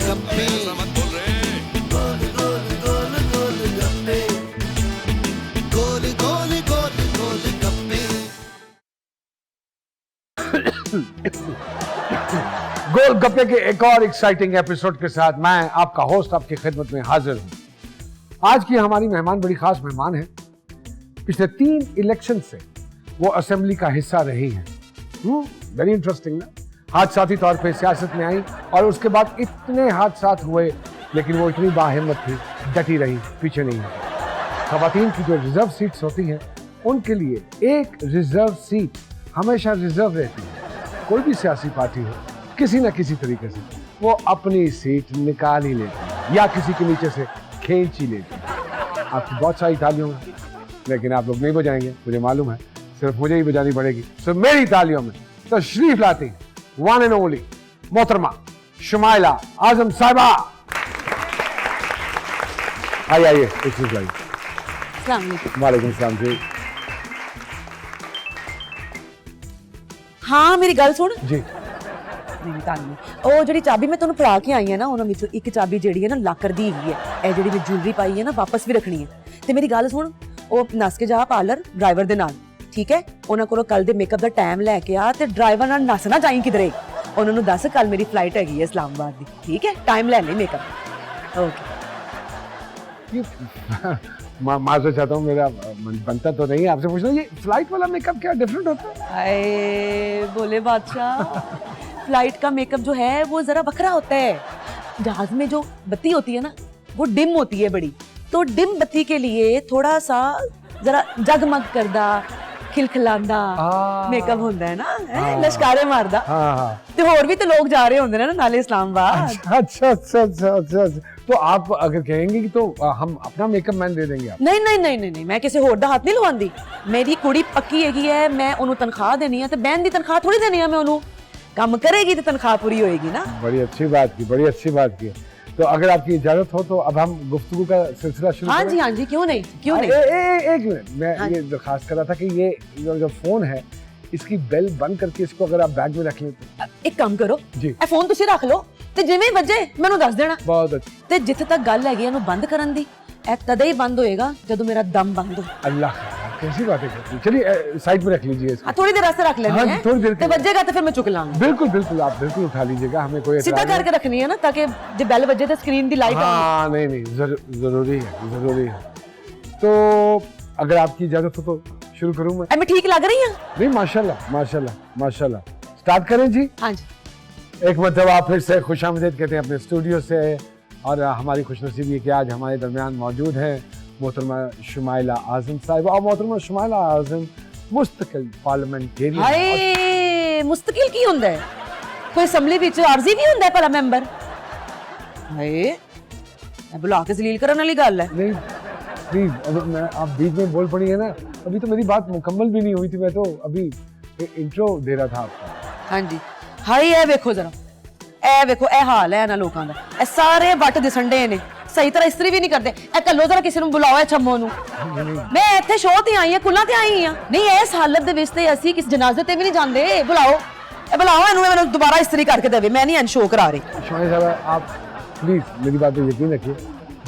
गप्पे, गोल गोल गोल गोल गप्पे, गोल गोल गोल गोल गप्पे। गोल गप्पे के एक और एक्साइटिंग एपिसोड के साथ मैं आपका होस्ट आपकी खिदमत में हाजिर हूं। आज की हमारी मेहमान बड़ी खास मेहमान है। पिछले 3 इलेक्शन से वो असेंबली का हिस्सा रही हैं। वेरी इंटरेस्टिंग ना। हादसाती तौर पे सियासत में आई और उसके बाद इतने हादसात हुए, लेकिन वो इतनी बाहिम्मत थी, डटी रही, पीछे नहीं हटी। खवातीन की जो रिजर्व सीट्स होती हैं, उनके लिए एक रिजर्व सीट हमेशा रिजर्व रहती है। कोई भी सियासी पार्टी हो, किसी न किसी तरीके से वो अपनी सीट निकाल ही लेती है या किसी के नीचे से खींच ही लेती है। आपकी बहुत सारी तालियों में, लेकिन आप लोग नहीं बजाएंगे, मुझे मालूम है, सिर्फ मुझे ही बजानी पड़ेगी। सो मेरी तालियों में तशरीफ लाती वन एंड ओनली मोहतरमा शुमाइला आजम साहिबा। आइए वालेकुम सलाम जी। हाँ मेरी गल सुन जी। मेरी ताली ਉਹ ਜਿਹੜੀ ਚਾਬੀ ਮੈਂ ਤੁਹਾਨੂੰ ਫੜਾ ਕੇ ਆਈ ਹੈ ਨਾ, ਉਹਨਾਂ ਵਿੱਚੋਂ ਇੱਕ ਚਾਬੀ ਜਿਹੜੀ ਹੈ ਨਾ ਲਾਕਰ ਦੀ ਹੈਗੀ ਹੈ। ਇਹ ਜਿਹੜੀ ਮੈਂ ਜੁਐਲਰੀ ਪਾਈ ਹੈ ਨਾ ਵਾਪਸ ਵੀ ਰੱਖਣੀ ਹੈ। ਤੇ ਮੇਰੀ ਗੱਲ ਸੁਣ, ਉਹ ਨੱਸ ਕੇ ਜਾ ਪਾਰਲਰ ਡਰਾਈਵਰ ਦੇ ਨਾਲ, ਠੀਕ ਹੈ? ਉਹਨਾਂ ਕੋਲੋਂ ਕੱਲ ਦੇ ਮੇਕਅਪ ਦਾ ਟਾਈਮ ਲੈ ਕੇ ਆ ਤੇ ਡਰਾਈਵਰ ਨਾਲ ਨੱਸ ਨਾ ਜਾਈਂ ਕਿਧਰੇ। ਉਹਨਾਂ ਨੂੰ ਦੱਸ ਕੱਲ ਮੇਰੀ ਫਲਾਈਟ ਹੈਗੀ ਹੈ ਇਸਲਾਮਾਬਾਦ ਦੀ, ਠੀਕ ਹੈ? ਟਾइम ਲੈ ਲੈ मेकअप। ओके। माजूर चाहता हूँ, मेरा मन बनता तो नहीं है आपसे पूछना, ये फ्लाइट वाला मेकअप क्या डिफरेंट होता है? हाय बोले बादशाह, फ्लाइट का मेकअप जो है वो जरा बखरा होता है। जहाज में जो बत्ती होती है ना वो डिम होती है बड़ी, तो डिम बत्ती के लिए थोड़ा सा जरा जगमग करदा खिलखिलांदा मेकअप होता है ना, लश्कारे मारदा। ते होर भी तो लोग जा रहे होंगे ना नाले इस्लामाबाद। अच्छा। तो आप अगर कहेंगे कि तो हम अपना मेकअप मैन दे देंगे आप? नहीं, मैं किसी होर दा हाथ नहीं लवांदी। मेरी कुड़ी पक्की हैगी है, मैं ओनू तनख्वाह देनी है, ते बहन दी तनख्वाह थोड़ी देनी है मैं ओनू। काम करेगी तो तनख्वाह पूरी होएगी ना। बड़ी अच्छी बात की। तो अगर आपकी इजाजत हो तो अब हम गुफ्तगू का सिलसिला शुरू करें? हाँ जी, क्यों नहीं। एक मिनट, मैं ये दरखास्त कर रहा था कि ये जो फोन है इसकी बेल बंद करके इसको अगर आप बैग में रख लें तो। एक काम करो जी, ए फोन तुसी रख लो ते जिवें वजे मैनू दस देना। बहुत अच्छा। ते जिथे तक गल हैगी इहनू बंद करन दी, ए तदे ही बंद होएगा जदों मेरा दम बंद हो। अल्लाह कैसी बातें करती हैं। चलिए साइड में रख लीजिए इसको। थोड़ी देर वास्ते रख लेंगे। हाँ, थोड़ी देर ते बजेगा तो फिर मैं चुक लाऊंगी। बिल्कुल आप बिल्कुल उठा लीजिएगा, हमें कोई सीधा करके रखनी है ना, ताकि जब बेल बजे तो स्क्रीन दी लाइट। हाँ नहीं जरूरी है। तो अगर आपकी इजाजत हो तो शुरू करूं मैं? मैं ठीक लग रही हूं? नहीं, माशाल्लाह। स्टार्ट करें जी? हाँ जी। एक मरतबा फिर से खुशामदीद कहते हैं अपने स्टूडियो से, और हमारी खुशनसीबी है कि आज हमारे दरमियान मौजूद हैं मोहतरमा शुमाइला आजम साहिबा। और मोहतरमा शुमाइला आजम मुस्तकिल पार्लियामेंटेरियन। हाय मुस्तकिल की हुंदा है? कोई असेंबली विच आरजी भी हुंदा है भला मेंबर? हाय मैं बुला के जलील करने वाली गल है। नहीं प्लीज, अगर मैं आप बीच में बोल पड़ी है ना, अभी तो मेरी बात मुकम्मल भी नहीं हुई थी, मैं तो अभी इंट्रो दे रहा था आपको। हाँ जी। हाय ए वेखो जरा, ए वेखो ए हाल है ना लोगों का, ए सारे वट दिसन डे ने, सही तरह इस्त्री भी नहीं करते। ए कलो जरा किसी ਨੂੰ ਬੁਲਾਓ ਛੰਮੋ ਨੂੰ। मैं ਇੱਥੇ ਸ਼ੋਅ ਤੇ ਆਈ ਹਾਂ, ਕੁੱਲਾਂ ਤੇ ਆਈ ਹਾਂ। ਨਹੀਂ ਇਸ ਹਾਲਤ ਦੇ ਵਿੱਚ ਤੇ ਅਸੀਂ ਕਿਸ ਜਨਾਜ਼ੇ ਤੇ ਵੀ ਨਹੀਂ ਜਾਂਦੇ। ਬੁਲਾਓ ਇਹਨੂੰ, ਮੈਨੂੰ ਦੁਬਾਰਾ ਇਸਤਰੀ ਕਰਕੇ ਦੇਵੇ। मैं नहीं शो करा रही। शुमाइला साहब आप प्लीज मेरी बात पे यकीन रखिए,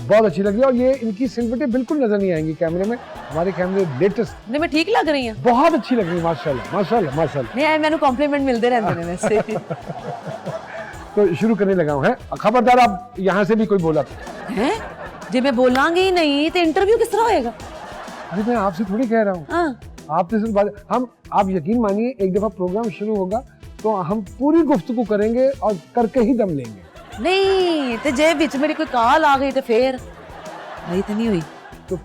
बहुत अच्छी लग रही है। और ये इनकी सिलवटें बिल्कुल नजर नहीं आएंगी कैमरे में, हमारे कैमरे लेटेस्ट। नहीं मैं ठीक लग रही हूँ? बहुत अच्छी लग रही है, माशाल्लाह। नहीं मैंने कॉम्प्लीमेंट मिलते रहते हैं वैसे। तो शुरू करने लगा हूँ। खबरदार आप यहाँ से भी कोई बोला है जी मैं बोलांगी ही नहीं तो इंटरव्यू किस तरह होएगा? अरे मैं आपसे थोड़ी कह रहा हूँ, आपसे सिर्फ बात। आप यकीन मानिए, एक दफा प्रोग्राम शुरू होगा तो हम पूरी गुफ्तगू करेंगे और करके ही दम लेंगे। नहीं तो जे बीच मेरी कोई कॉल आ गई तो फिर नहीं तो नहीं हुई। तो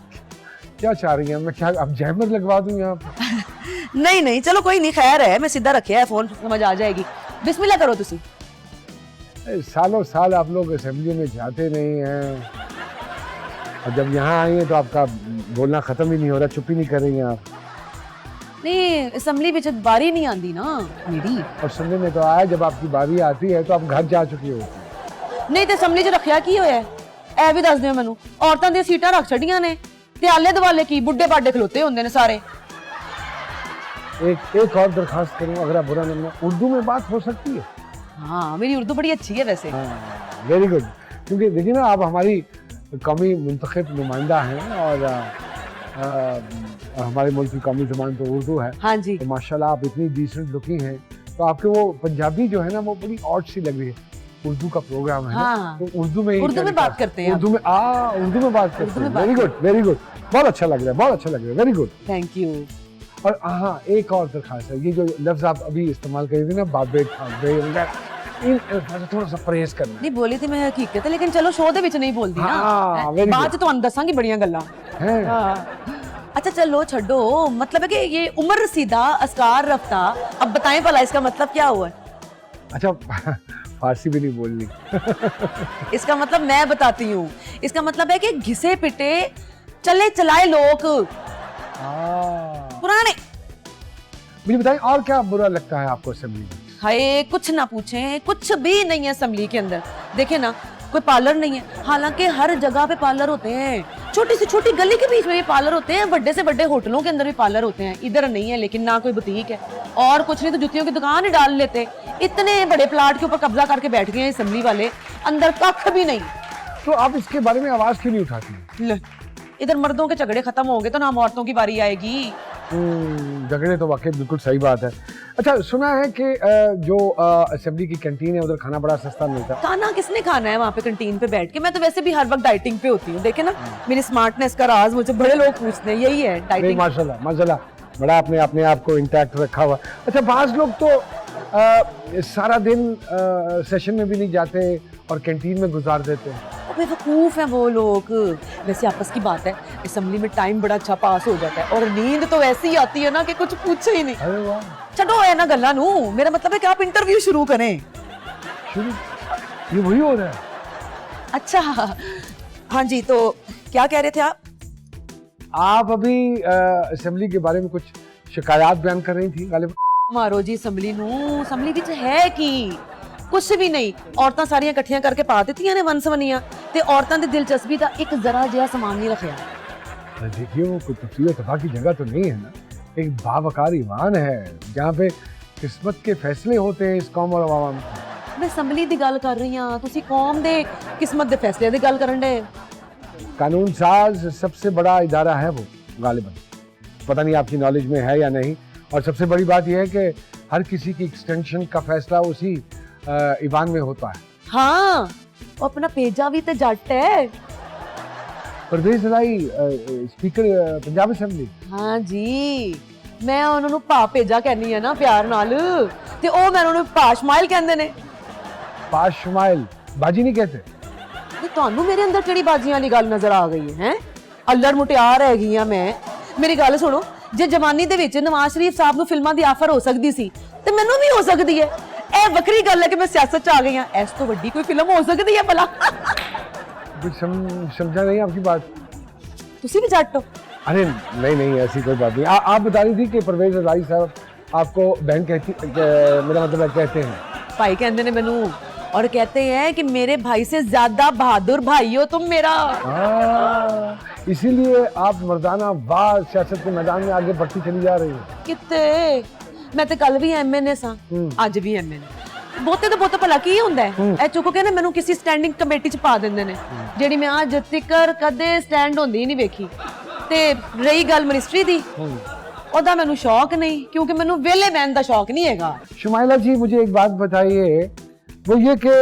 क्या चाह रही हैं? मैं क्या अब जहमत लगवा दूं यहाँ पर? नहीं चलो कोई नहीं, खैर है, मैं सीधा रखिया है फोन, समझ आ जाएगी। बिस्मिल्लाह करो तुसी। सालों साल आप लोग असेंबली में जाते नहीं हैं, और जब यहाँ आई हैं तो आपका बोलना खत्म ही नहीं हो रहा, चुप ही नहीं कर रही हैं आप। नहीं असेंबली में जब बारी नहीं आती ना मेरी। और सुनने में तो आया जब आपकी बारी आती है तो आप घर जा चुकी हो। नहीं तो असेंबली च रखिया की होया है भी दस दियो मैनू। औरतां दी सीटां रख छड़ियां ने ते आले दुआले की बुड्ढे बाड्ढे खलोते होंदे ने सारे। एक और दरखास्त करूं, अगर आप बुरा नहीं माने, उर्दू में बात हो सकती है? हाँ मेरी उर्दू बड़ी अच्छी है वैसे। Very good. क्योंकि देखिए ना, आप हमारी कौमी मुंतखब नुमाइंदा हैं और हमारे मुल्क की कौमी ज़बान तो उर्दू है। हाँ जी। तो माशाल्लाह आप इतनी डिसेंट लुकिंग हैं, तो आपके वो पंजाबी जो है ना वो बड़ी ऑड सी लग रही है। उर्दू का प्रोग्राम है हाँ। ना, तो उर्दू में बात करते हैं। उर्दू में बात करते हैं। वेरी गुड, वेरी गुड, बहुत अच्छा लग रहा है, बहुत अच्छा लग रहा है, वेरी गुड। Thank you. और हाँ, एक और दरखास्त है, ये जो लफ्ज आप अभी इस्तेमाल कर रही थी ना, बाबे ठाबे वगैरह, इन अल्फाज़ों थोड़ा सा परहेज करना है। नहीं बोली थी मैं हकीकत है, लेकिन चलो शो दे विच नहीं बोलती हाँ, ना, very बाद good। च तुहानू दसांगी बड़ियां गल्लां। हैं? हाँ। अच्छा चलो छड्डो, मतलब है कि ये उम्र रसीदा अस्कार रफ्ता, अब बताएं भला इसका मतलब क्या हुआ है? अच्छा फारसी भी नहीं बोलनी। इसका मतलब मैं बताती हूँ, इसका मतलब है कि घिसे पिटे चले चलाए लोग पुराने। मुझे बताइए और क्या बुरा लगता है आपको असेंबली में? हाय कुछ ना पूछें, कुछ भी नहीं है असेंबली के अंदर। देखे ना, कोई पार्लर नहीं है, हालांकि हर जगह पे पार्लर होते हैं। छोटी से छोटी गली के बीच में भी पार्लर होते हैं, बड़े से बड़े होटलों के अंदर भी पार्लर होते हैं। इधर नहीं है, लेकिन ना कोई बुटीक है और कुछ नहीं तो जुतियों की दुकान ही डाल लेते। इतने बड़े प्लाट के ऊपर कब्जा करके बैठ गए हैं असेंबली वाले, अंदर कख भी नहीं। तो आप इसके बारे में आवाज क्यों नहीं उठाती हैं? ले, इधर मर्दों के झगड़े खत्म होंगे तो ना औरतों की बारी आएगी। झगड़े तो वाकई बिल्कुल सही बात है। अच्छा, सुना है कि जो असेंबली की कैंटीन है उधर खाना बड़ा सस्ता मिलता है। खाना किसने खाना है वहाँ पे कैंटीन पे बैठ के? मैं तो वैसे भी हर वक्त डाइटिंग पे होती हूँ। देखे ना मेरी स्मार्टनेस का राज मुझे बड़े लोग पूछते हैं, यही है डाइटिंग। माशाल्लाह माशाल्लाह, बड़ा आपने अपने आप को इंटैक्ट रखा हुआ। अच्छा, बाज लोग तो सारा दिन सेशन में भी नहीं जाते और कैंटीन में गुजार देते हैं। बेवकूफ है वो लोग। वैसे आपस की बात है, असेंबली में टाइम बड़ा अच्छा पास हो जाता है और नींद तो ऐसी ही आती है ना कि कुछ पूछे ही नहीं। अरे वाह, छड़ो है ना गल्ला नू, मेरा मतलब है कि आप इंटरव्यू शुरू करें। शुरू? ये वही हो रहा है? अच्छा हाँ जी, तो क्या कह रहे थे आप? आप अभी असेंबली के बारे में कुछ शिकायत बयान कर रही थी गालिब। मारो जी असेंबली नू, असेंबली विच है कि कुछ भी नहीं। औरतां सारियां इकट्ठियां करके पा दित्तियां ने वनसवनियां ते औरतां दी दिलचस्पी दा एक जरा जिहा समान नहीं रखिया। देखिए, वो कोई तफरीह और तबाह की जगह तो नहीं है ना, एक बावकार ईमान है जहाँ पे किस्मत के फैसले होते हैं इस कौम और अवाम की। मैं असेंबली दी गल कर रही हां, तुसी कौम दे किस्मत दे फैसले दी गल करन दे। कानून साज सबसे बड़ा इदारा है वो गालिबन, पता नहीं आपकी नॉलेज में है या नहीं। और सबसे बड़ी बात यह है कि हर किसी की एक्सटेंशन का फैसला उसी ईवान में होता है। हाँ, वो अपना पेजा भी ते जट है। परवेज लाई स्पीकर पंजाब असेंबली। हाँ जी, मैं उन्होंने भा पेजा कहनी है ना प्यार नाल, ते ओ मैं उन्होंने पाशमाइल कहंदे ने। पाशमाइल बाजी नहीं कहते? ते ਤੁਹਾਨੂੰ मेरे अंदर केड़ी बाजियां वाली गल नजर आ गई है? अल्लड़ मुटियार हैगी आ मैं। मेरी गल सुनो, जे जवानी दे विच नवाज शरीफ साहब ਨੂੰ ਫਿਲਮਾਂ ਦੀ ਆਫਰ ਹੋ ਸਕਦੀ ਸੀ ਤੇ ਮੈਨੂੰ ਵੀ ਹੋ ਸਕਦੀ ਹੈ। ਇਹ ਵੱਖਰੀ ਗੱਲ ਹੈ ਕਿ मैं सियासत ਚ आ गई हां, ਇਸ ਤੋਂ ਵੱਡੀ कोई फिल्म हो सकती है भला? कुछ समझा नहीं आपकी बात। ਤੁਸੀਂ ਵੀ ਜੱਟ ਹੋ? अरे नहीं नहीं, ऐसी कोई बात नहीं। आप बता रही थी कि परवेज लाई साहब आपको बहन कहती, मेरा मतलब है कहते हैं। भाई कहते ने मैनू और कहते हैं कि मेरे भाई से ज्यादा बहादुर भाई हो तुम मेरा। इसीलिए आप मर्दाना वाह सियासत के मैदान में आगे बढ़ती चली जा रही है। कितने मैं तो कल भी एमएनए सा, ਅੱਜ ਵੀ ਐਮਐਨਏ। ਬਹੁਤੇ ਤੋਂ ਬਹੁਤ ਭਲਾ ਕੀ ਹੁੰਦਾ ਹੈ? ਇਹ ਚੁੱਕ ਕੇ ਨਾ ਮੈਨੂੰ ਕਿਸੇ ਸਟੈਂਡਿੰਗ ਕਮੇਟੀ ਚ ਪਾ ਦਿੰਦੇ ਨੇ, ਜਿਹੜੀ ਮੈਂ ਅੱਜ ਤੱਕ ਕਦੇ ਸਟੈਂਡ ਹੁੰਦੀ ਹੀ ਨਹੀਂ ਵੇਖੀ। ਤੇ ਰਹੀ ਗੱਲ ਮਿਨਿਸਟਰੀ ਦੀ, ਉਹਦਾ ਮੈਨੂੰ ਸ਼ੌਕ नहीं, क्योंकि ਮੈਨੂੰ ਵਿਹਲੇ ਬਹਿਣ ਦਾ ਸ਼ੌਕ नहीं ਹੈਗਾ। शुमाइला जी, मुझे एक बात बताइए, वो ये कि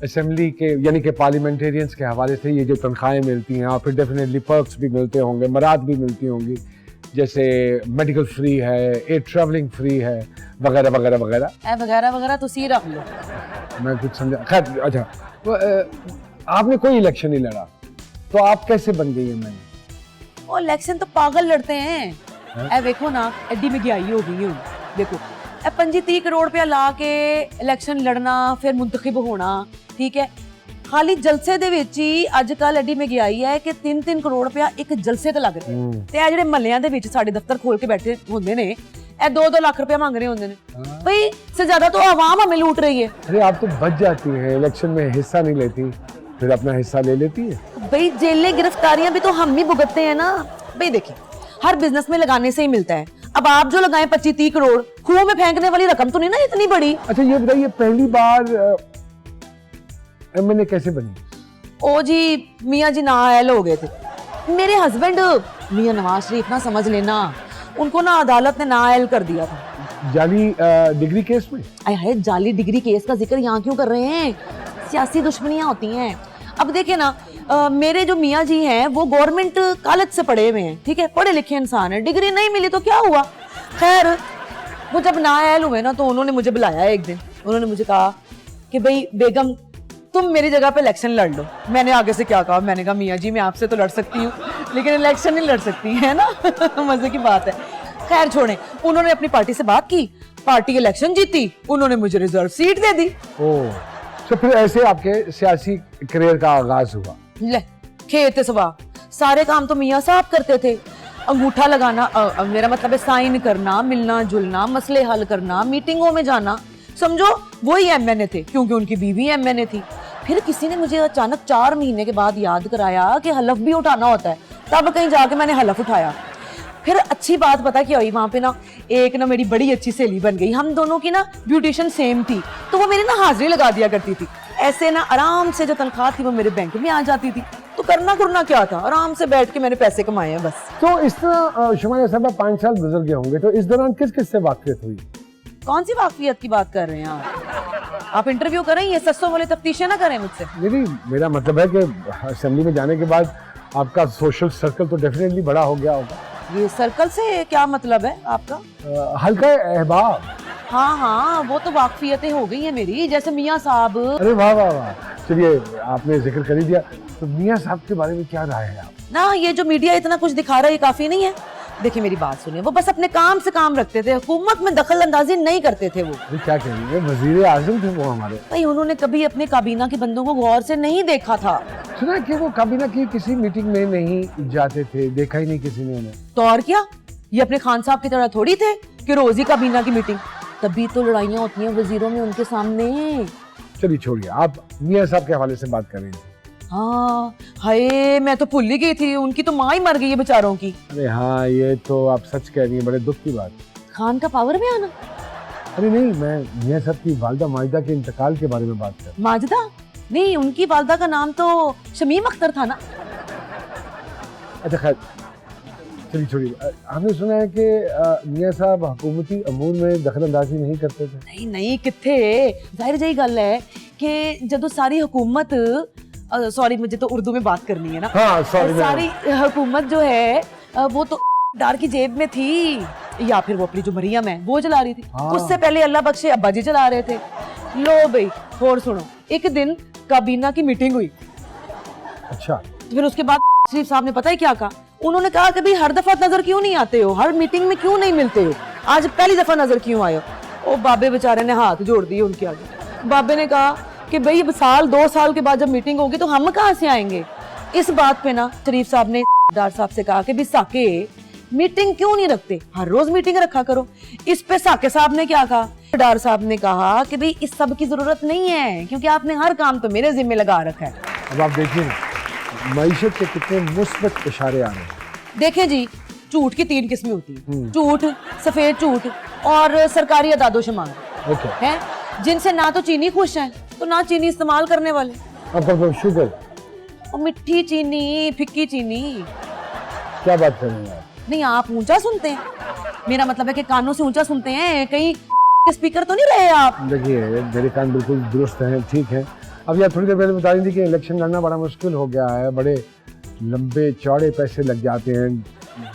असेंबली के यानी कि पार्लियामेंटेरियंस के हवाले से ये जो तनख्वाहें मिलती हैं और फिर डेफिनेटली पर्क्स भी मिलते होंगे, मराद भी मिलती होंगी, जैसे मेडिकल फ्री है, एयर ट्रैवलिंग फ्री है, वगैरह वगैरह वगैरह। ए वगैरह वगैरह तो सी रख लो। मैं कुछ समझा। खैर, अच्छा, आपने कोई इलेक्शन नहीं लड़ा तो आप कैसे बन गई है? मैंने वो इलेक्शन तो पागल लड़ते हैं। ए देखो ना, एडी महंगाई हो गई है। देखो 25-30 करोड़ रुपया ला के इलेक्शन लड़ना, फिर मुंतखब होना, ठीक है। खाली जलसे दे विच ही अजकल एडी महंगाई है कि 3-3 करोड़ रुपया एक जलसे ते लग रहा है। ते आ जेहड़े महल्लियां दे विच साडे दफ्तर खोल के बैठे होंदे ने, ए 2-2 लाख रुपया मांग रहे होंदे ने। भाई से ज्यादा तो आवाम हमें लूट रही है। अरे आप तो बच जाती हैं, इलेक्शन में हिस्सा नहीं लेती, फिर अपना हिस्सा ले लेती है। भाई जेलें गिरफ्तारियां भी तो हम ही भुगतते हैं ना। भाई देखिए, हर बिजनेस में लगाने से ही मिलता है। अब आप जो लगाएं 25-30 करोड़, कुओं में फेंकने वाली रकम तो नहीं ना इतनी बड़ी। अच्छा, ये बताइए, पहली बार एमएनए कैसे बनी? ओ जी मियाँ जी नाअहल हो गए थे। मेरे हस्बैंड मियाँ नवाज शरीफ ना, समझ लेना, उनको ना अदालत ने नाअहल कर दिया था। जाली डिग्री केस में? आय हाय, जाली डिग्री केस का जिक्र यहाँ क्यों कर रहे हैं? सियासी दुश्मनियां होती हैं। अब देखिए ना, मेरे जो मियाँ जी हैं वो गवर्नमेंट कॉलेज से पढ़े हुए हैं, ठीक है, पढ़े लिखे इंसान है, डिग्री नहीं मिली तो क्या हुआ। खैर वो जब नाअहल हुए ना तो उन्होंने मुझे बुलाया एक दिन। उन्होंने मुझे कहा कि भाई बेगम तुम मेरी जगह पे इलेक्शन लड़ लो। मैंने आगे से क्या कहा, मैंने कहा मियाँ जी मैं आपसे तो लड़ सकती हूँ लेकिन इलेक्शन नहीं लड़ सकती, है ना। मजे की बात है। खैर छोड़ें, उन्होंने अपनी पार्टी से बात की, पार्टी इलेक्शन जीती, उन्होंने मुझे रिजर्व सीट दे दी। ओह, तो फिर ऐसे आपके सियासी करियर का आगाज हुआ? ले खेत सवा सारे काम तो मियाँ साहब करते थे। अंगूठा लगाना, मेरा मतलब है साइन करना, मिलना जुलना, मसले हल करना, मीटिंगों में जाना, समझो वही एमएनए थे, क्योंकि उनकी बीवी एमएनए थी। फिर किसी ने मुझे अचानक 4 महीने के बाद याद कराया कि हलफ भी उठाना होता है, तब कहीं जाके मैंने हलफ उठाया। फिर अच्छी बात पता क्या हुई, वहां पे ना एक ना मेरी बड़ी अच्छी सहेली बन गई। हम दोनों की ना ब्यूटिशियन सेम थी, तो वो मेरी ना हाजिरी लगा दिया करती थी। ऐसे ना आराम से जो तनख्वाह थी वो मेरे बैंक में आ जाती थी। तो करना क्या था, आराम से बैठ के मैंने पैसे कमाए हैं बस। तो इस तरह शुमाइया साहब 5 साल गुजर गए होंगे, तो इस दौरान किस किस से वाकफियत हुई? कौन सी वाकफियत की बात कर रहे हैं आप इंटरव्यू करें, ये सस्सों वाले तफ्तीशें ना करें मुझसे। नहीं, मेरा मतलब है कि असेंबली में जाने के बाद आपका सोशल सर्कल तो डेफिनेटली बड़ा हो गया होगा। ये सर्कल से क्या मतलब है आपका? हल्का अहबाब। हाँ, वो तो वाकफियतें हो गई है मेरी, जैसे मियाँ साहब। अरे वाह वाह वाह, चलिए आपने जिक्र कर ही दिया, तो मियाँ साहब के बारे में क्या राय है आप? ना ये जो मीडिया इतना कुछ दिखा रहा है ये काफी नहीं है। देखिए मेरी बात सुनिए, वो बस अपने काम से काम रखते थे, हुकूमत में दखल अंदाजी नहीं करते थे वो। क्या कह रही है, वजीर आजम थे वो हमारे। भाई उन्होंने कभी अपने काबीना के बंदों को गौर से नहीं देखा था। सुना कि वो काबीना की किसी मीटिंग में नहीं जाते थे, देखा ही नहीं किसी ने उन्हें। तो और क्या, ये अपने खान साहब की तरह थोड़ी थे कि रोज ही काबीना की मीटिंग। तभी तो लड़ाइयाँ होती हैं वजीरों में उनके सामने। चलिए छोड़िए, आप मियाँ साहब के हवाले से बात कर रही थी। हाँ, हाय मैं तो भूल ही गई थी, उनकी तो माँ ही मर गई है बेचारों की। अरे हाँ, ये तो आप सच कह रही हैं, बड़े दुख की बात। खान का पावर में आना? अरे नहीं, मैं मियाँ साहब की वालिदा माजिदा के इंतकाल के बारे में बात कर रहा हूँ। माजिदा? नहीं, उनकी वालिदा का नाम तो शमीम अख्तर था ना। अच्छा खैर, चलिए छोड़िए। हमने सुना है कि मियाँ साहब हुकूमती अमूर में दखल अंदाजी नहीं करते थे। नहीं किथे, जाहिर जी गल है कि जदों सारी हुकूमत, सॉरी मुझे तो उर्दू में बात करनी है ना। हाँ, सारी हुकूमत जो है वो तो डार की जेब में थी, या फिर वो अपनी जो मरियम है वो चला रही थी। हाँ। उससे पहले अल्लाह बख्शे अब्बा जी चला रहे थे। लो भाई और सुनो, एक दिन काबीना की मीटिंग हुई। अच्छा। तो फिर उसके बाद शरीफ साहब ने पता है क्या कहा? उन्होंने कहा कि भाई हर दफा नजर क्यों नहीं आते हो, हर मीटिंग में क्यों नहीं मिलते हो, आज पहली दफा नजर क्यों आए हो? ओ बाबे बेचारे ने हाथ जोड़ दिए उनके आगे। बाबे ने कहा कि भाई साल 2 साल के बाद जब मीटिंग होगी तो हम कहाँ से आएंगे। इस बात पे ना शरीफ साहब ने डार साहब से कहा कि भी साके मीटिंग क्यों नहीं रखते, हर रोज मीटिंग रखा करो। इस पे साके साहब ने क्या कहा? डार साहब ने कहा कि भाई इस सब की जरूरत नहीं है, क्योंकि आपने हर काम तो मेरे जिम्मे लगा रखा है। अब आप देखिए मईशत के कितने मुस्बत इशारे आ रहे हैं। देखें जी, झूठ की 3 किस्में होती है, झूठ, सफेद झूठ और सरकारी अदादोशुमार, ओके। हैं जिनसे ना तो चीनी खुश है तो ना चीनी इस्तेमाल करने वाले। अब शुगर और मिठी चीनी, फिक्की चीनी। क्या बात कर रहे हैं आप? नहीं, आप ऊंचा सुनते हैं, मेरा मतलब है कि कानों से ऊंचा सुनते हैं, कहीं स्पीकर तो नहीं रहे आप? देखिए मेरे कान बिल्कुल दुरुस्त हैं, ठीक है। अब यार थोड़ी देर पहले बता रही थी कि इलेक्शन लड़ना बड़ा मुश्किल हो गया है, बड़े लंबे चौड़े पैसे लग जाते हैं,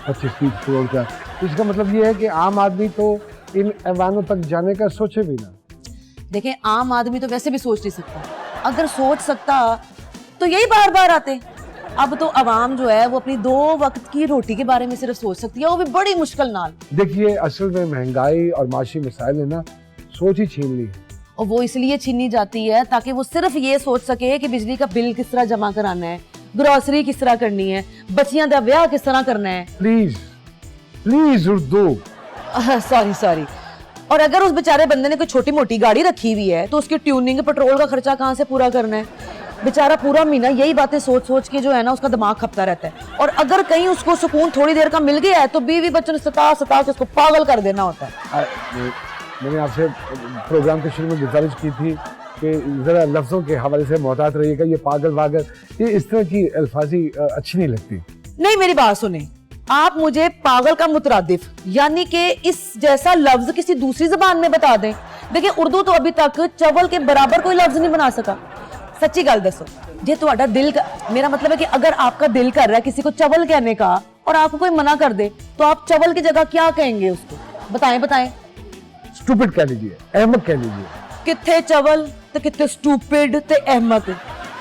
25-30 करोड़ का। इसका मतलब ये है कि आम आदमी तो इन ऐवानों तक जाने का सोचे भी ना। देखें, आम आदमी तो वैसे भी सोच नहीं सकता, अगर सोच सकता तो यही बार बार आते। अब तो अवाम जो है वो अपनी 2 वक्त की रोटी के बारे में सिर्फ सोच सकती है, वो भी बड़ी मुश्किल नाल। देखिए असल में महंगाई और माशी मसाइल ने ना सोच ही छीन ली है। और वो इसलिए छीनी जाती है ताकि वो सिर्फ ये सोच सके कि बिजली का बिल किस तरह जमा कराना है, ग्रोसरी किस तरह करनी है, बच्चियां दा ब्याह किस तरह करना है। Please please Urdu. सॉरी। और अगर उस बेचारे बंदे ने कोई छोटी मोटी गाड़ी रखी हुई है तो उसकी ट्यूनिंग, पेट्रोल का खर्चा कहाँ से पूरा करना है? बेचारा पूरा महीना यही बातें सोच सोच के जो है ना उसका दिमाग खपता रहता है। और अगर कहीं उसको सुकून थोड़ी देर का मिल गया है तो बीवी बच्चों ने सता के उसको पागल कर देना होता है। मैंने आपसे प्रोग्राम के शुरू में गुजारिश की थी कि ज़रा लफ्ज़ों के हवाले से मोहतात रहिएगा, ये पागल वागल, ये इस तरह की अल्फाजी अच्छी नहीं लगती। नहीं, मेरी बात सुने, आप मुझे पागल का मुतरादिफ यानी कि इस जैसा लफ्ज किसी दूसरी जबान में बता दें। देखिए, उर्दू तो अभी तक चवल के बराबर कोई लफ्ज नहीं बना सका। सच्ची गल दसो, जे तुम्हारा दिल का, मेरा मतलब है कि अगर आपका दिल कर रहा है किसी को चवल कहने का और आपको कोई मना कर दे, तो आप चवल की जगह क्या कहेंगे उसको? बताएं बताएं। स्टूपिड कह लीजिए, अहमक कह लीजिए। किथे चवल ते किथे स्टूपिड ते अहमक,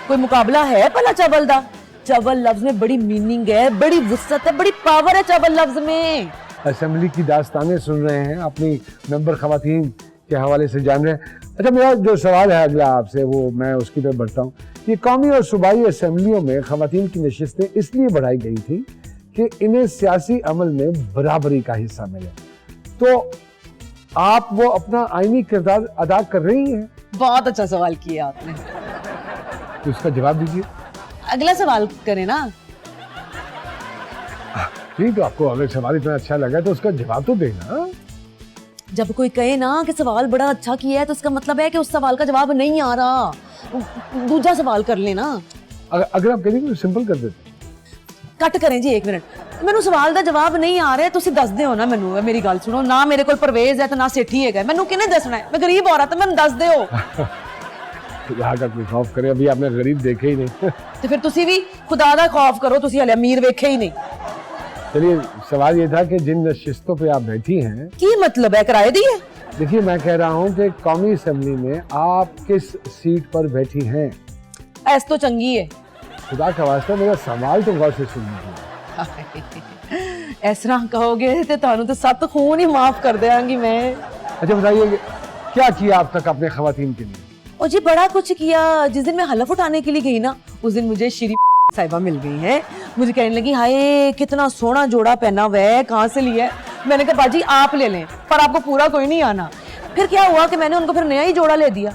कोई मुकाबला है भला चवल दा? चवल लफ्ज में बड़ी मीनिंग है, बड़ी वुसअत है, बड़ी पावर है चवल लफ्ज में। असेंबली की दास्तानें सुन रहे हैं, अपनी मेंबर खवातीन के हवाले से जान रहे हैं। अच्छा, मेरा जो सवाल है अगला आपसे, वो मैं उसकी तरफ बढ़ता हूँ। ये कौमी और सूबाई असेंबलियों में खवातीन की नशिस्तें इसलिए बढ़ाई गई थी कि इन्हें सियासी अमल में बराबरी का हिस्सा मिले। तो आप वो अपना आईनी किरदार अदा कर रही हैं? बहुत अच्छा सवाल किया आपने। तो इसका जवाब दीजिए। अगला सवाल करें ना। ठीक, तो आपको अगर सवाल इतना अच्छा लगा तो उसका जवाब तो देना। जब कोई कहे ना कि सवाल बड़ा अच्छा किया है, तो इसका मतलब है कि उस सवाल का जवाब नहीं आ रहा। दूसरा सवाल कर लेना। अगर आप कहेंगे तो सिंपल कर देते। कट करें जी 1 मिनट। मैनू सवाल का जवाब नहीं आ रहा, तुसी दस दिओ ना मैनू। मेरी गल सुनो ना, मेरे कोल परवेज है तो ना सेठी है, मैनू किने दसना है? मैं गरीब औरत है, मैनू दस दिओ। खुदा का कोई खौफ करे, अभी आपने गरीब देखे ही नहीं। तो फिर तुसी भी खुदा दा खौफ करो, तुसी हले अमीर वेखे ही नहीं। चलिए, सवाल ये था कि जिन नशिस्तों पे आप बैठी हैं, की मतलब है किराए दी है? देखिए, मैं कह रहा हूँ कि कौमी असेंबली में आप किस सीट पर बैठी हैं। ऐस तो चंगी है। खुदा का वास्ता मेरा सवाल तो गौर से सुनिए। इस तरह कहोगे तो तानू तो 7 खून ही माफ कर देंगी मैं। अच्छा, बताइए क्या किया अब तक अपने खवातीन के लिए? और जी बड़ा कुछ किया। जिस दिन मैं हलफ उठाने के लिए गई ना, उस दिन मुझे श्री साहिबा मिल गई है। मुझे कहने लगी, हाय कितना सोना जोड़ा पहना हुआ है, कहाँ से लिया है? मैंने कहा बाजी आप ले लें, पर आपको पूरा कोई नहीं आना। फिर क्या हुआ कि मैंने उनको फिर नया ही जोड़ा ले दिया।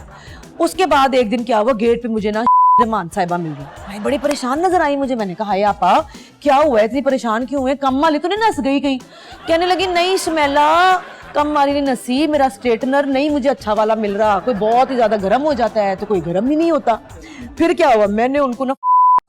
उसके बाद एक दिन क्या हुआ, गेट पे मुझे ना रहमान साहिबा मिल गई। भाई बड़ी परेशान नजर आई मुझे। मैंने कहा, हाय आपा क्या हुआ है, इतनी परेशान क्यों है? कम वाली तो नहीं नस गई कहीं? कहने लगी, नहीं शमैला, कम वाली नहीं नसी, मेरा स्ट्रेटनर नहीं मुझे अच्छा वाला मिल रहा। कोई बहुत ही ज्यादा गर्म हो जाता है तो कोई गर्म ही नहीं होता। फिर क्या हुआ, मैंने उनको ना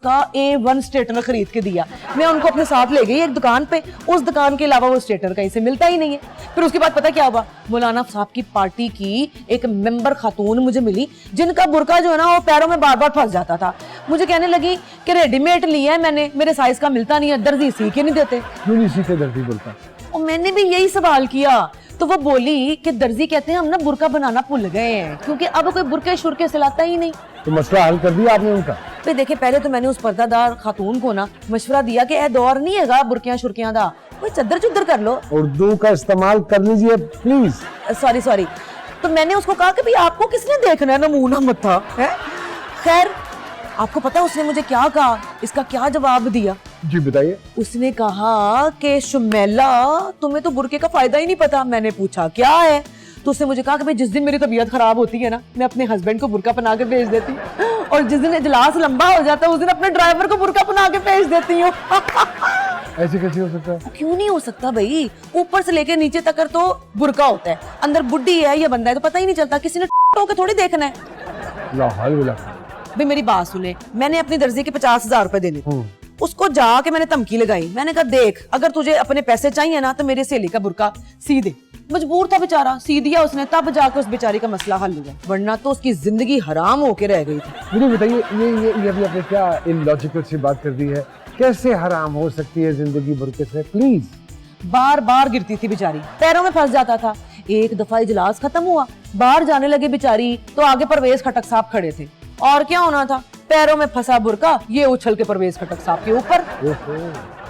का A1 स्ट्रेटनर खरीद के दिया। मैं उनको अपने साथ ले गई एक दुकान पे। उस दुकान के अलावा वो स्ट्रेटनर कहीं से मिलता ही नहीं है। फिर उसके बाद पता क्या हुआ, मौलाना साहब की पार्टी की एक मेंबर खातून मुझे मिली, जिनका बुरका जो है ना वो पैरों में बार बार फंस जाता था। मुझे कहने लगी कि रेडीमेड लिया है मैंने, मेरे साइज का मिलता नहीं है, दर्जी सी के नहीं देते। क्यों नहीं सीते दर्जी बुरका? और मैंने भी यही सवाल किया तो वो बोली कि दर्जी कहते हैं हम ना बुरका बनाना भूल गए हैं, क्योंकि अब कोई बुरके शुरके सिलाता ही नहीं। तो मसला हल कर दिया आपने उनका? तो देखिए, पहले तो मैंने उस पर्दादार खातून को ना मशवरा दिया कि ए दौर नहीं हैगा बुरकियां शुरकियां दा, कोई चद्दर चुद्दर कर लो, उर्दू का इस्तेमाल कर लीजिए प्लीज। सॉरी। तो मैंने उसको कहा कि भाई आपको किसने देखना है, नमूना मत्था है। खैर, आपको पता है उसने मुझे क्या कहा, इसका क्या जवाब दिया? जी बताइए। उसने कहा कि शुमैला तुम्हें तो बुरके का फायदा ही नहीं पता। मैंने पूछा क्या है, तो उसने मुझे कहा कि भाई जिस दिन मेरी तबीयत खराब होती है ना, मैं अपने हस्बैंड को बुरका पहना के भेज देती, और जिस दिन इजलास लंबा हो जाता है उस दिन अपने ड्राइवर को बुरका पहना के भेज देती हूँ। ऐसे कैसे हो सकता है? क्यों नहीं हो सकता भाई, ऊपर से लेके नीचे तक तो बुरका होता है, अंदर बुड्ढी है या बंदा है तो पता ही नहीं चलता, किसी ने होके थोड़ी देखना है। भाई मेरी बात सुने, मैंने अपनी दर्जी के 50,000 रुपए देने, उसको जाके मैंने धमकी लगाई। मैंने कहा देख, अगर तुझे अपने पैसे चाहिए ना तो मेरी सहेली का बुरका सी दे। मजबूर था बेचारा, सी दिया उसने, तब जाकर उस बेचारी का मसला हल हुआ, वरना तो उसकी जिंदगी हराम होके रह गई थी। मुझे बताइए, ये अभी आपने क्या इलॉजिकल सी बात कर दी है? कैसे हराम हो सकती है जिंदगी बुरके से? प्लीज। बार बार गिरती थी बेचारी, पैरों में फंस जाता था। एक दफा इजलास खत्म हुआ, बाहर जाने लगे बेचारी तो आगे परवेज खटक साहब खड़े थे, और क्या होना था, पैरों में फंसा बुरका, ये उछल के परवेज खटक साहब के ऊपर।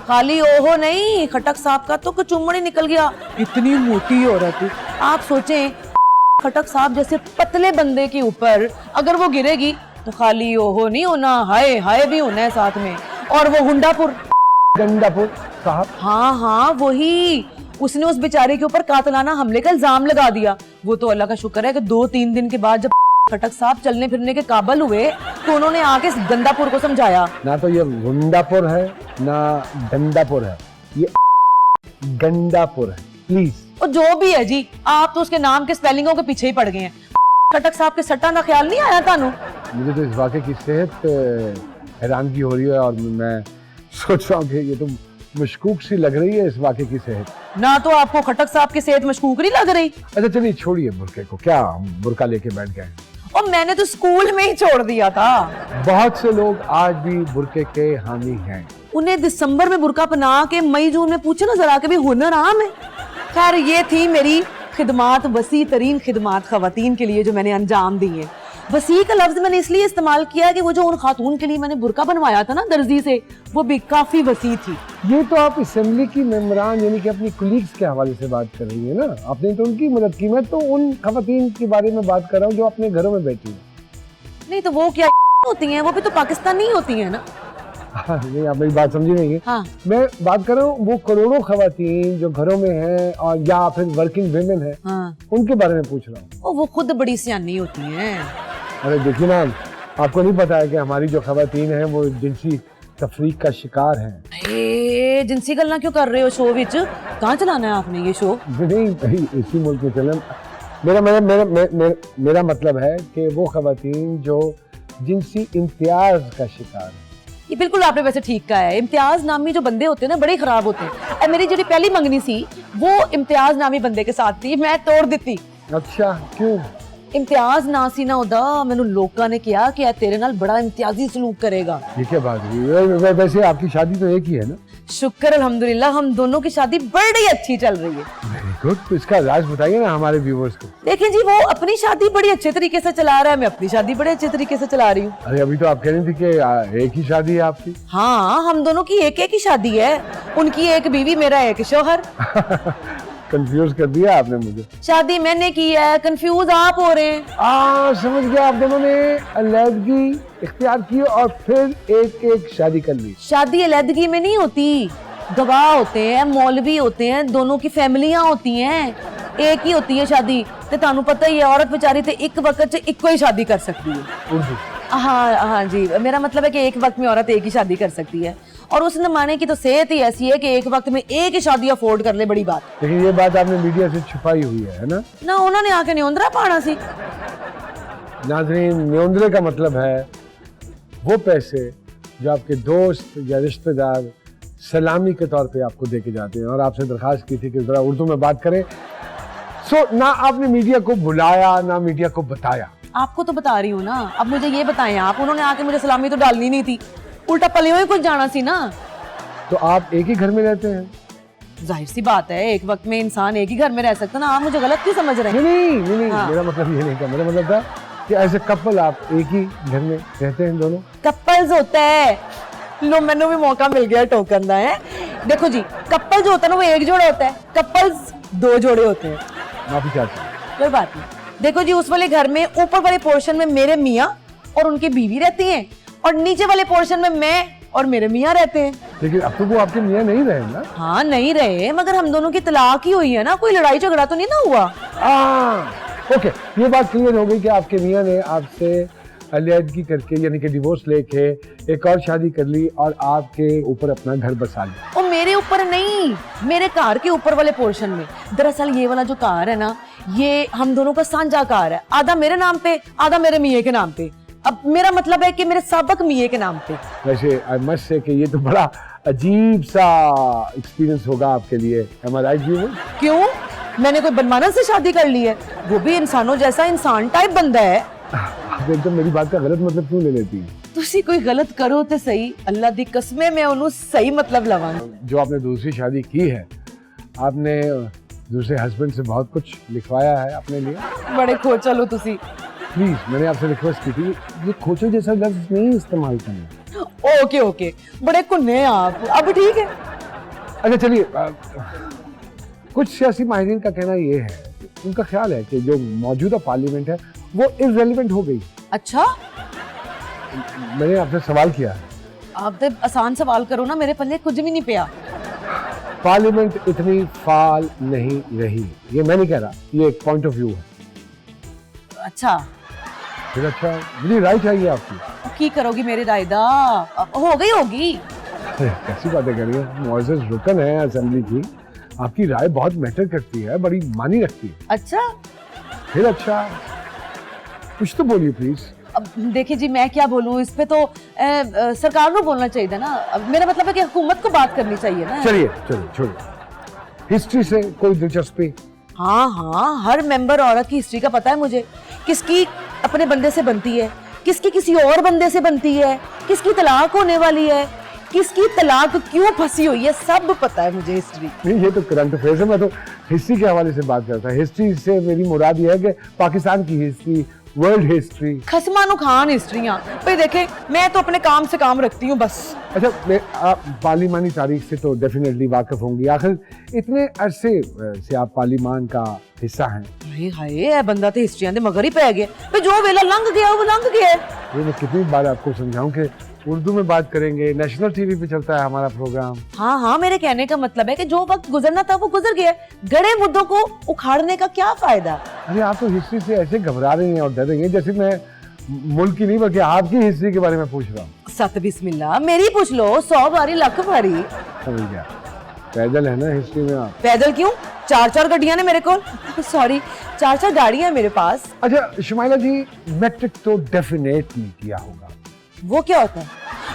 खाली ओहो नहीं, खटक साहब का तो कचुम्मड़ ही निकल गया, इतनी मोटी औरत थी। आप सोचें, खटक साहब जैसे पतले बंदे के ऊपर अगर वो गिरेगी तो खाली ओहो नहीं होना, हाय हाय भी होना है साथ में। और वो हुंडापुर साहब, हाँ वही, उसने उस बेचारे के ऊपर कातलाना हमले का इल्जाम लगा दिया। वो तो अल्लाह का शुक्र है कि 2-3 दिन के बाद जब खटक साहब चलने फिरने के काबिल हुए तो उन्होंने आके गंदापुर को समझाया। ना तो ये गुंडापुर है ना गंदापुर है, ये गंदापुर है। प्लीज। और जो भी है जी, आप तो उसके नाम के स्पेलिंगों के पीछे ही पड़ गए हैं। खटक साहब के सट्टा का ख्याल नहीं आया थानू? मुझे तो इस वाक़े की सेहत हैरानगी हो रही है और मैं सोच रहा हूँ कि ये तो मशकूक सी लग रही है इस वाक़े की सेहत। ना तो आपको खटक साहब की सेहत मशकूक नहीं लग रही? अच्छा चलिए छोड़िए बुरके को, क्या हम बुरका लेके बैठ गए? और मैंने तो स्कूल में ही छोड़ दिया था। बहुत से लोग आज भी बुरके के हामी हैं। उन्हें दिसंबर में बुरका पहना के मई जून में पूछे ना जरा के भी हुनर आम है। खैर ये थी मेरी खिदमात, वसी तरीन खिदमात खवातीन के लिए जो मैंने अंजाम दी है। वसी का लफ्ज मैंने इसलिए इस्तेमाल किया है कि वो जो उन खातून के लिए मैंने बुरका बनवाया था ना दर्जी से, वो भी काफी वसी थी। ये तो आप असेंबली की मेंबरान यानी कि अपनी कुलीग्स के हवाले से बात कर रही है ना, आपने तो उनकी मदद की। मैं तो उन खवातीन के बारे में बात कर रहा हूँ जो अपने घरों में बैठी हैं। नहीं तो वो क्या होती हैं? वो भी तो पाकिस्तानी होती हैं ना। हाँ, नहीं आप मेरी बात समझी नहीं है। हाँ। मैं बात कर रहा हूँ वो करोड़ों खवातीन जो घरों में हैं और या फिर वर्किंग विमेन है, हाँ। उनके बारे में पूछ रहा हूँ। वो खुद बड़ी सियानी होती हैं। अरे देखिए ना, आपको नहीं पता है कि हमारी जो खवातीन हैं वो जिनसी तफरीक का शिकार हैं। जिनसी गल्ला क्यों कर रहे हो शो विच? कहाँ चलाना है आपने ये शो? नहीं इसी मुल्क में चले। मेरा मतलब है कि वो खवातीन जो जिनसी इम्तियाज का शिकार है। ये बिल्कुल आपने वैसे ठीक कहा है। इम्तियाज नामी जो बंदे होते हैं ना बड़े खराब होते हैं। मेरी जो पहली मंगनी सी वो इम्तियाज नामी बंदे के साथ थी, मैं तोड़ दी। अच्छा क्यों? इम्तियाज ना सी ना होदा, मैनू लोकां ने कहा कि तेरे नाल बड़ा इम्तियाजी सलूक करेगा। ये क्या बात हुई? वैसे आपकी शादी तो एक ही है ना? शुक्र अल्हम्दुलिल्लाह, हम दोनों की शादी बड़ी अच्छी चल रही है। Very good. तो इसका राज बताइए ना हमारे व्यूअर्स को। देखें जी, वो अपनी शादी बड़ी अच्छे तरीके से चला रहा है, मैं अपनी शादी बड़े अच्छे तरीके से चला रही हूँ। अरे अभी तो आप कह रही थी कि एक ही शादी है आपकी। हाँ, हम दोनों की एक ही शादी है। उनकी एक बीवी, मेरा एक शौहर। कंफ्यूज कर दिया आपने मुझे। शादी मैंने की है, कंफ्यूज आप हो रहे हैं। समझ गया। आप दोनों ने अलहदगी इख्तियार की और फिर एक शादी कर ली। शादी अलहदगी में नहीं होती, गवाह होते हैं, मौलवी होते हैं, दोनों की फैमिलियां होती हैं, एक ही होती है शादी। तो तानू पता ही है, औरत बेचारी ते एक वक्त च इक्को ही शादी कर सकती है। उर्दू। हाँ जी, मेरा मतलब है कि एक वक्त में औरत एक ही शादी कर सकती है। और उस जमाने की तो सेहत ही ऐसी है कि एक वक्त में एक ही शादी अफोर्ड कर ले, बड़ी बात। लेकिन ये बात आपने मीडिया से छुपाई हुई है ना? ना उन्होंने आके न्योंदरा पाना सी। नाज़रीन, न्योंदरे का मतलब है वो पैसे जो आपके दोस्त या रिश्तेदार सलामी के तौर पे आपको देके जाते हैं। और आपसे दरखास्त की थी कि जरा उर्दू में बात करें। ना आपने मीडिया को बुलाया ना मीडिया को बताया। आपको तो बता रही हूँ ना, अब मुझे ये बताएं आप। उन्होंने आके मुझे सलामी तो डालनी नहीं थी, उल्टा पलियों ही कुछ जाना सी ना। तो आप एक ही घर में रहते हैं? जाहिर सी बात है, एक वक्त में इंसान एक ही घर में रह सकता ना। आप मुझे गलत क्यों समझ रहे हैं? नहीं, हाँ। मेरा मतलब ये नहीं था। मेरा मतलब था कि एज ए कपल आप एक ही घर में रहते हैं दोनों? कपल्स होता है। लो, मैंने भी मौका मिल गया टोकन दा है। देखो जी, कपल जो होता है ना वो एक जोड़ा होता है, कपल्स दो जोड़े होते हैं। माफी चाहती हूँ। कोई बात नहीं। देखो जी, उस वाले घर में ऊपर वाले पोर्शन में मेरे मियाँ और उनकी बीवी रहती हैं, और नीचे वाले पोर्शन में मैं और मेरे मियाँ रहते हैं। लेकिन अब तो वो आपके मियाँ नहीं रहे ना? हाँ नहीं रहे, मगर हम दोनों की तलाक ही हुई है ना, कोई लड़ाई झगड़ा तो नहीं ना हुआ। ओके, ये बात क्लियर हो गई कि आपके मियाँ ने आपसे अलहदगी करके यानी कि डिवोर्स लेके एक और शादी कर ली और आपके ऊपर अपना घर बसा लिया। और मेरे ऊपर नहीं, मेरे कार के ऊपर वाले पोर्शन में। दरअसल ये वाला जो कार है ना, ये हम दोनों का साझा कार है, आधा मेरे नाम पे आधा मेरे मियाँ के नाम पे। अब मेरा मतलब है कि मेरे साबक मियाँ के नाम पे। वैसे आई मस्ट से कि ये तो बड़ा अजीब सा एक्सपीरियंस होगा आपके लिए। am I right viewers? क्यों? मैंने कोई बनमाना से शादी कर ली है? वो भी इंसानों जैसा इंसान टाइप बंदा है। आप एकदम मेरी बात का गलत मतलब क्यों ले लेती हैं? तुसी कोई गलत करो तो सही, अल्लाह दी कसमे मैं उन्हें सही मतलब लवांगी। जो आपने दूसरी शादी की है, आपने दूसरे हस्बैंड से बहुत कुछ लिखवाया है अपने लिए। बड़े खोचल हो तुसी। प्लीज, मैंने आपसे रिक्वेस्ट की थी ये खोचल जैसा लफ्ज नहीं इस्तेमाल करना। ओके, बड़े कुन्ने हैं आप। अब ठीक है। अच्छा चलिए, कुछ सियासी माहिरीन का कहना ये है, उनका ख्याल है कि जो मौजूदा पार्लियामेंट है वो इररेलेवेंट हो गई। अच्छा, मैंने आपसे सवाल किया। आप तो आसान सवाल करो ना, मेरे पल्ले कुछ भी नहीं पिया। पार्लियामेंट इतनी फाल नहीं रही, ये मैं नहीं कह रहा, ये एक पॉइंट ऑफ व्यू है। अच्छा, फिर अच्छा, मुझे राय चाहिए आपकी। की करोगी मेरी रायदा? हो गई होगी। कैसी बातें कर रही है? मुअज़्ज़ज़ रुकन है असेंबली की, आपकी राय बहुत मैटर करती है, बड़ी मानी रखती है। अच्छा, फिर अच्छा, कुछ तो बोलिए प्लीज। अब देखिए जी, मैं क्या बोलूं इस पे, तो सरकार को बोलना चाहिए था ना। अब मेरा मतलब है कि हुकूमत को बात करनी चाहिए ना। चलिए चलिए छोड़िए, हिस्ट्री से कोई दिलचस्पी? हाँ हाँ, हर मेंबर औरत की हिस्ट्री का पता है मुझे। किसकी अपने बंदे से बनती है, किसकी किसी और बंदे से बनती है, किसकी तलाक होने वाली है, किसकी तलाक क्यों फंसी हुई है, सब पता है मुझे हिस्ट्री। नहीं, ये तो करंट अफेयर्स है, मैं तो हिस्ट्री के हवाले से बात करता है। हिस्ट्री से मेरी मुराद ये है कि पाकिस्तान की हिस्ट्री, वर्ल्ड हिस्ट्री। खसमानो खान हिस्ट्रियाँ भाई देखे, मैं तो अपने काम से काम रखती हूँ बस। अच्छा, आप पार्लिमानी तारीख से तो डेफिनेटली वाकिफ होंगी, आखिर इतने अरसे से आप पार्लिमान का हिस्सा हैं। अरे हाय, बंदा तो हिस्ट्रियां दे मगर ही पै गया भाई, जो वेला लंघ गया वो लंघ गया। ये मैं कितनी बार आपको समझाऊं कि उर्दू में बात करेंगे, नेशनल टीवी पे चलता है हमारा प्रोग्राम। हाँ हाँ, मेरे कहने का मतलब है कि जो वक्त गुजरना था वो गुजर गया, गड़े मुद्दों को उखाड़ने का क्या फायदा। अरे आप तो हिस्ट्री से ऐसे घबरा रही हैं और डर रही हैं जैसे मैं मुल्क की नहीं बल्कि आपकी हिस्ट्री के बारे में पूछ रहा हूँ। सत बिस्मिल्लाह, मेरी पूछ लो, 100 बारी लख बारी। समझ गया, पैदल है ना हिस्ट्री में आप? पैदल क्यों, 4-4 गाड़ियां ने मेरे को, सॉरी 4-4 गाड़ियां हैं मेरे पास। अच्छा शुमाइला जी, मैट्रिक तो डेफिनेटली किया होगा। वो क्या होता है?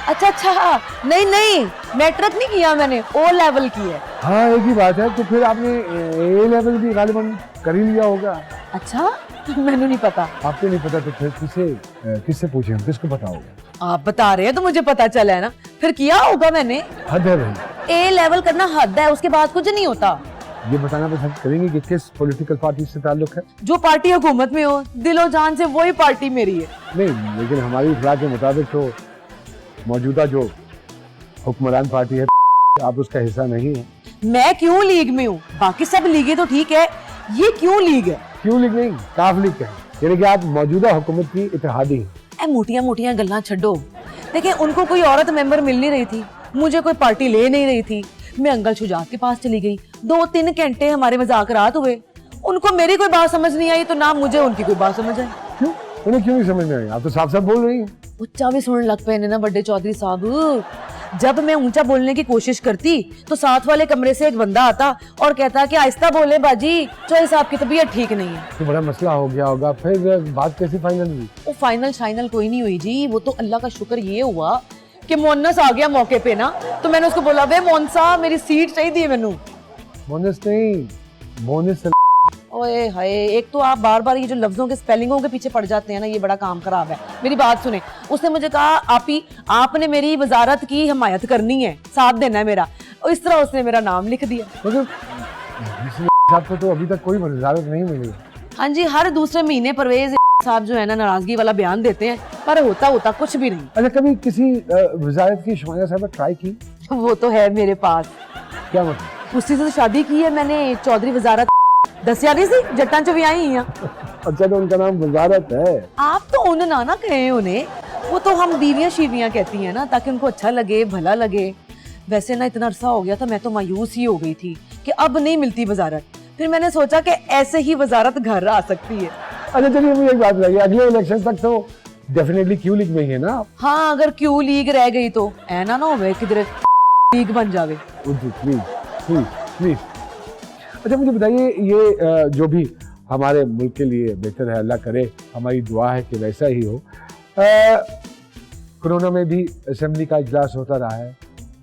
अच्छा अच्छा, नहीं नहीं, मैट्रिक नहीं किया मैंने, ओ लेवल की है। हाँ एक ही बात है, तो फिर आपने ए लेवल भी गालिबन कर ही लिया होगा। अच्छा, मैंने नहीं पता। आपको नहीं पता तो फिर किससे पूछे, हम किसको पता होगा? आप बता रहे हैं तो मुझे पता चला है ना, फिर किया होगा मैंने। हद है भाई, ए लेवल करना हद है, उसके बाद कुछ नहीं होता। ये बताना पसंद करेंगे कि किस पॉलिटिकल पार्टी से ताल्लुक है? जो पार्टी हुकूमत में हो, दिलो जान से वही पार्टी मेरी है। नहीं, लेकिन हमारी इतला के मुताबिक तो मौजूदा जो हुक्मरान पार्टी है आप उसका हिस्सा नहीं है। मैं क्यों लीग में हूँ, बाकी सब लीगें तो ठीक है, ये क्यों लीग है? क्यों लीग नहीं, काफ लीग है, यानी कि आप मौजूदा हुकूमत की इत्तेहादी हैं। ए मोटियां मोटियां गल्लां छड्डो। देखिए, उनको कोई औरत मेंबर मिल नहीं रही थी, मुझे कोई पार्टी ले नहीं रही थी, मैं अंकल शुजात के पास चली गई, 2-3 घंटे हमारे मजाकरात हुए, उनको मेरी कोई बात समझ नहीं आई तो ना मुझे उनकी कोई बात समझ आई। क्यों, उन्हें क्यों नहीं समझ में आई? आप तो साफ साफ बोल रही हैं। ऊंचा भी सुनने लग पे ना बड़े चौधरी साहब। जब मैं ऊंचा बोलने की कोशिश करती तो साथ वाले कमरे से एक बंदा आता और कहता कि आहिस्ता बोले बाजी, चौधरी साहब की तबीयत ठीक नहीं है। तो बड़ा मसला हो गया होगा, फिर बात कैसे फाइनल हुई? वो फाइनल कोई नहीं हुई जी, वो तो अल्लाह का शुक्र ये हुआ कि मोनस आ गया मौके पे ना, तो मैंने उसको बोला, वे मोनसा मेरी सीट चाहिए मैनू। बोनस नहीं, बोनस। ओए हाय, एक तो आप बार बार ये जो लफ्जों के स्पेलिंगों के पीछे पड़ जाते हैं ना, ये बड़ा काम खराब है। मेरी बात सुने, उसने मुझे कहा आपने मेरी वजारत की हिमायत करनी है, साथ देना है मेरा, और इस तरह उसने मेरा नाम लिख दिया। आपको तो अभी तक कोई वजारत नहीं मिली? हाँ जी, हर दूसरे महीने परवेज साहब जो है ना नाराजगी वाला बयान देते हैं, पर होता कुछ भी नहीं। अच्छा, कभी किसी वजारत की शुमाइला साहब ट्राई की? वो तो है मेरे पास। क्या मतलब? उससे तो शादी की है मैंने, चौधरी वजारत दसिया नहीं सी, जट्टां चो भी आई हैं। अच्छा, तो उनका नाम वजारत है? आप तो उन ना कहें उन्हें, वो तो हम बीवियां शीवियां कहती हैं ना, ताकि उनको अच्छा लगे, भला लगे। वैसे ना इतना अरसा हो गया था, मैं तो मायूस ही हो गई थी कि अब नहीं मिलती वजारत। फिर मैंने सोचा कि ऐसे ही वजारत घर आ सकती है। अच्छा चलिए, मुझे एक बात लगी, अगले इलेक्शन तक तो डेफिनेटली क्यू लीग में ही है ना? हाँ, अगर क्यू लीग रह गई तो ऐना ना हो किधर लीग बन जावे। Please please please. अच्छा मुझे बताइए, ये जो भी हमारे मुल्क के लिए बेहतर है, अल्लाह करे, हमारी दुआ है कि वैसा ही हो। कोरोना में भी असेंबली का इजलास होता रहा है,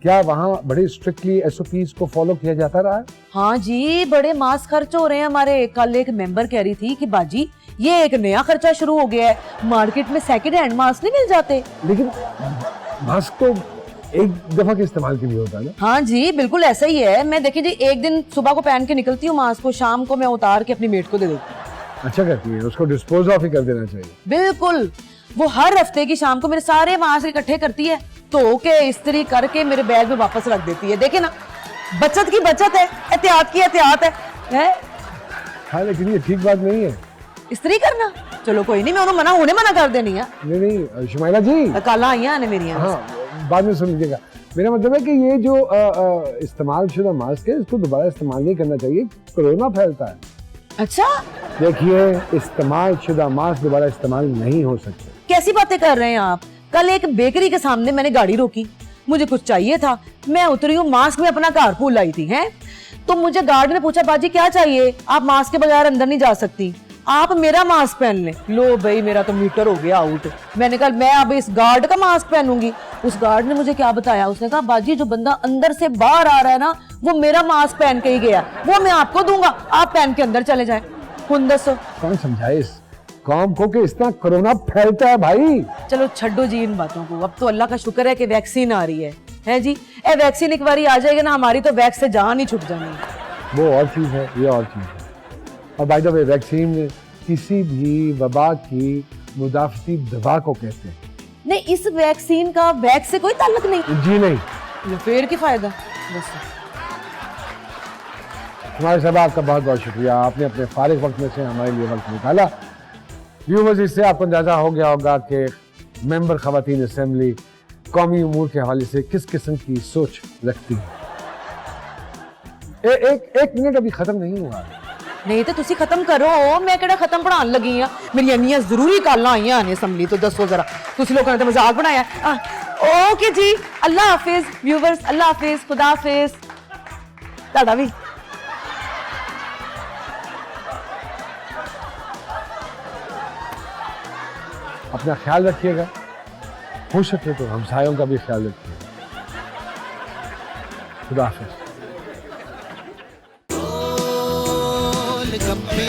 क्या वहाँ बड़े स्ट्रिक्टली SOPs को फॉलो किया जाता रहा है? हाँ जी, बड़े मास्क खर्च हो रहे हैं हमारे। कल एक मेंबर कह रही थी कि बाजी ये एक नया खर्चा शुरू हो गया है, मार्केट में सेकंड हैंड मास्क नहीं मिल जाते। लेकिन मास्क तो एक दफा के इस्तेमाल के लिए होता है ना? हाँ जी, बिल्कुल ऐसा ही है। मैं देखिए जी, एक दिन सुबह को पहन के निकलती हूँ मास्क को, शाम को मैं उतार के अपनी मेट को दे देती हूँ। अच्छा करती है, उसको डिस्पोज ऑफ ही कर देना चाहिए। बिल्कुल, वो हर हफ्ते की शाम को मेरे सारे मास्क इकट्ठे करती है, धो के इस्त्री करके मेरे बैग में वापस रख देती है। देखे ना, बचत की बचत है, एहतियात की एहतियात है? हाँ, लेकिन ये ठीक बात नहीं है इस्त्री करना। चलो कोई नहीं, मैं उन्हें मना कर देनी है। नहीं शुमाइला जी, काला आइया ने मेरी। हाँ, बाद में सुन लीजिएगा। मेरा मतलब है कि ये जो इस्तेमाल शुदा मास्क है, इसको दोबारा इस्तेमाल नहीं करना चाहिए, कोरोना फैलता है। अच्छा, देखिए, इस्तेमाल शुदा मास्क दोबारा इस्तेमाल नहीं हो सकते। कैसी बातें कर रहे हैं आप? कल एक बेकरी के सामने मैंने गाड़ी रोकी, मुझे कुछ चाहिए था, मैं उतरी हूँ, मास्क में अपना कारपूल लाई थी, हैं? तो मुझे गार्ड ने पूछा, बाजी क्या चाहिए? आप मास्क के बगैर अंदर नहीं जा सकती। आप मेरा मास्क पहन लें। लो भाई, मेरा तो मीटर हो गया आउट। मैंने कहा मैं अब इस गार्ड का मास्क पहनूंगी। उस गार्ड ने मुझे क्या बताया, उसने कहा बाजी जो बंदा अंदर से बाहर आ रहा है ना, वो मेरा मास्क पहन के ही गया, वो मैं आपको दूंगा, आप पहन के अंदर चले जाए। हुन दसो कौन समझाए इस कौम को कि इतना कोरोना फैलता है भाई। चलो छड्डो जी इन बातों को। अब तो अल्लाह का शुक्र है कि वैक्सीन आ रही है जी। ए वैक्सीन एक बारी आ जाएगी ना, हमारी तो वैक्स से जान ही छुट जानी। वो और चीज है, ये और चीज है। और बाय द वे, वैक्सीन किसी भी वबा की मुदाफती दवा को कहते हैं। नहीं, इस वैक्सीन का वैक्स से कोई ताल्लुक नहीं। जी नहीं। ये फिर की फायदा। बस हमारे साहब आपका बहुत बहुत शुक्रिया, आपने अपने फारिग वक्त में से हमारे लिए वक्त निकाला। व्यूअर्स, इससे आपको अंदाजा हो गया होगा कि मेंबर खवातीन असेंबली कौमी उमूर के हवाले से किस किस्म की सोच रखती है। एक मिनट अभी खत्म नहीं हुआ। नहीं तो तुसी खत्म करो, मैं केड़ा खत्म पढ़ान लगी हां। मेरी अन्नियां जरूरी कालां आईयां ने असेंबली तो दसो जरा, तुसी लोगों ने तो मजाक बनाया। ओके जी, अल्लाह हाफिज व्यूअर्स, अल्लाह हाफिज, खुदा हाफिज। ताड़ा भी अपना ख्याल रखिएगा, हो सके तो हमसायों का भी ख्याल रखिएगा। खुदा हाफिज। गोलगप्पे